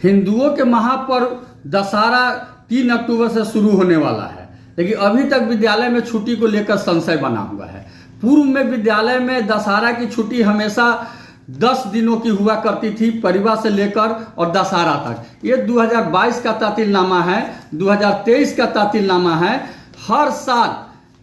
हिंदुओं के महापर्व दशहरा 3 अक्टूबर से शुरू होने वाला है, लेकिन अभी तक विद्यालय में छुट्टी को लेकर संशय बना हुआ है। पूर्व में विद्यालय में दशहरा की छुट्टी हमेशा 10 दिनों की हुआ करती थी, परिवार से लेकर और दशहरा तक। ये 2022 का तातीलनामा है, 2023 का तातीलनामा है। हर साल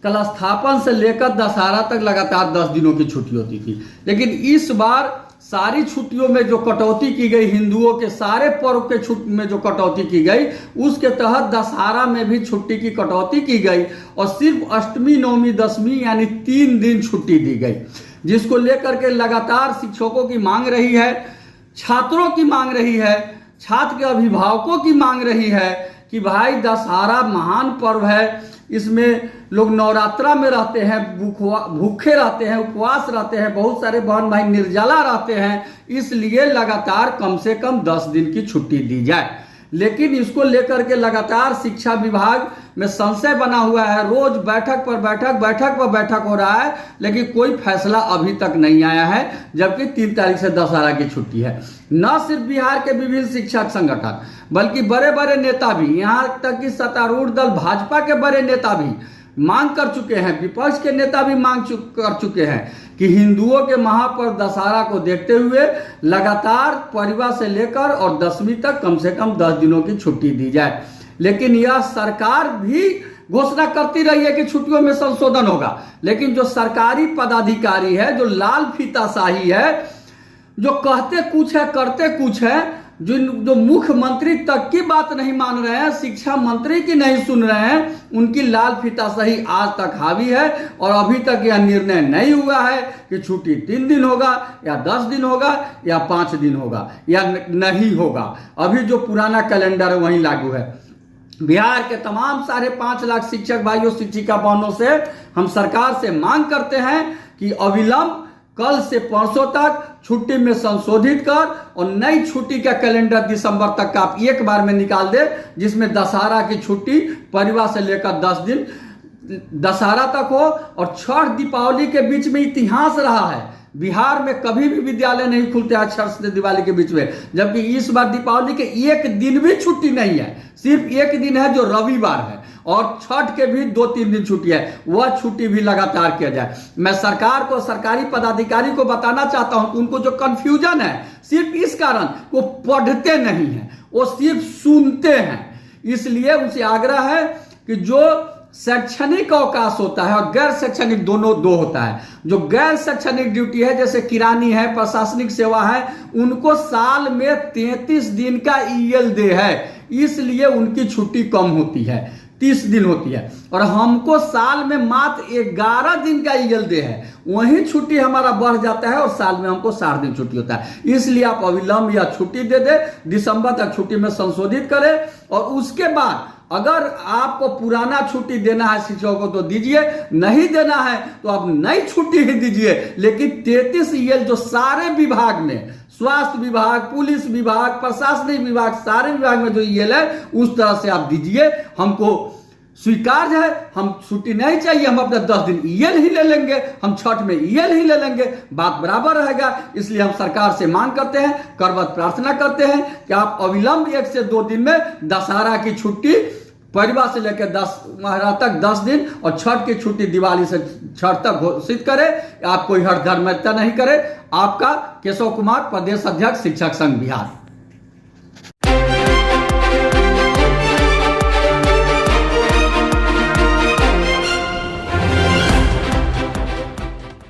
कल स्थापन से लेकर दशहरा तक लगातार 10 दिनों की छुट्टी होती थी, लेकिन इस बार सारी छुट्टियों में जो कटौती की गई, हिंदुओं के सारे पर्व के छुट्टी में जो कटौती की गई, उसके तहत दशहरा में भी छुट्टी की कटौती की गई और सिर्फ अष्टमी, नवमी, दशमी यानी 3 दिन छुट्टी दी गई, जिसको लेकर के लगातार शिक्षकों की मांग रही है, छात्रों की मांग रही है, छात्र के अभिभावकों की मांग रही है कि भाई दशहरा महान पर्व है, इसमें लोग नवरात्रा में रहते हैं, भूखे रहते हैं, उपवास रहते हैं, बहुत सारे बहन भाई निर्जला रहते हैं, इसलिए लगातार कम से कम 10 दिन की छुट्टी दी जाए। लेकिन इसको लेकर के लगातार शिक्षा विभाग में संशय बना हुआ है। रोज बैठक पर बैठक हो रहा है, लेकिन कोई फैसला अभी तक नहीं आया है, जबकि 3 तारीख से दशहरा की छुट्टी है। न सिर्फ बिहार के विभिन्न शिक्षक संगठन बल्कि बड़े बड़े नेता भी, यहाँ तक कि सत्तारूढ़ दल भाजपा के बड़े नेता भी मांग कर चुके हैं, विपक्ष के नेता भी मांग कर चुके हैं कि हिंदुओं के महापर्व दशहरा को देखते हुए लगातार परिवार से लेकर और 10वीं तक कम से कम 10 दिनों की छुट्टी दी जाए। लेकिन यह सरकार भी घोषणा करती रही है कि छुट्टियों में संशोधन होगा, लेकिन जो सरकारी पदाधिकारी है, जो लाल फीताशाही है, जो कहते कुछ है करते कुछ है, जो मुख्यमंत्री तक की बात नहीं मान रहे हैं, शिक्षा मंत्री की नहीं सुन रहे हैं, उनकी लाल फीताशाही आज तक हावी है और अभी तक यह निर्णय नहीं हुआ है कि छुट्टी 3 दिन होगा या 10 दिन होगा या 5 दिन होगा या नहीं होगा। अभी जो पुराना कैलेंडर है वही लागू है। बिहार के तमाम 5.5 लाख शिक्षक भाइयों, शिक्षिका बहनों से हम सरकार से मांग करते हैं कि अविलंब कल से परसों तक छुट्टी में संशोधित कर और नई छुट्टी का कैलेंडर दिसंबर तक का आप एक बार में निकाल दे, जिसमें दशहरा की छुट्टी परिवार से लेकर 10 दिन दशहरा तक हो। और छठ दीपावली के बीच में इतिहास रहा है, बिहार में कभी भी विद्यालय नहीं खुलते हैं छठ से दिवाली के बीच में, जबकि इस बार दीपावली के 1 दिन भी छुट्टी नहीं है, सिर्फ 1 दिन है जो रविवार है, और छठ के भी 2-3 दिन छुट्टी है, वह छुट्टी भी लगातार किया जाए। मैं सरकार को, सरकारी पदाधिकारी को बताना चाहता हूं कि उनको जो कंफ्यूजन है सिर्फ इस कारण वो पढ़ते नहीं है, वो सिर्फ सुनते हैं। इसलिए उनसे आग्रह है कि जो शैक्षणिक अवकाश होता है और गैर शैक्षणिक दोनों दो होता है, जो गैर शैक्षणिक ड्यूटी है जैसे किरानी है, प्रशासनिक सेवा है, उनको साल में 33 दिन का ईएल डे है, इसलिए उनकी छुट्टी कम होती है, 30 दिन होती है, और हमको साल में मात्र 11 दिन का ईएल डे है, वही छुट्टी हमारा बढ़ जाता है और साल में हमको 60 दिन छुट्टी होता है। इसलिए आप अविलंब या छुट्टी दे दे, दिसंबर तक छुट्टी में संशोधित करें, और उसके बाद अगर आपको पुराना छुट्टी देना है शिक्षकों को तो दीजिए, नहीं देना है तो आप नई छुट्टी ही दीजिए, लेकिन 33 ईएल जो सारे विभाग में, स्वास्थ्य विभाग, पुलिस विभाग, प्रशासनिक विभाग, सारे विभाग में जो ईएल है उस तरह से आप दीजिए। हमको स्वीकार्य है, हम छुट्टी नहीं चाहिए, हम अपने 10 दिन ईएल ही ले लेंगे, हम छठ में ईएल ही ले लेंगे, बात बराबर रहेगा। इसलिए हम सरकार से मांग करते हैं, करवत प्रार्थना करते हैं कि आप अविलंब 1 से 2 दिन में दशहरा की छुट्टी परिवार से लेकर 10 तक 10 दिन और छठ की छुट्टी दिवाली से छठ तक घोषित करें। आप कोई हठधर्मिता नहीं करें। आपका केशव कुमार, प्रदेश अध्यक्ष शिक्षक संघ बिहार।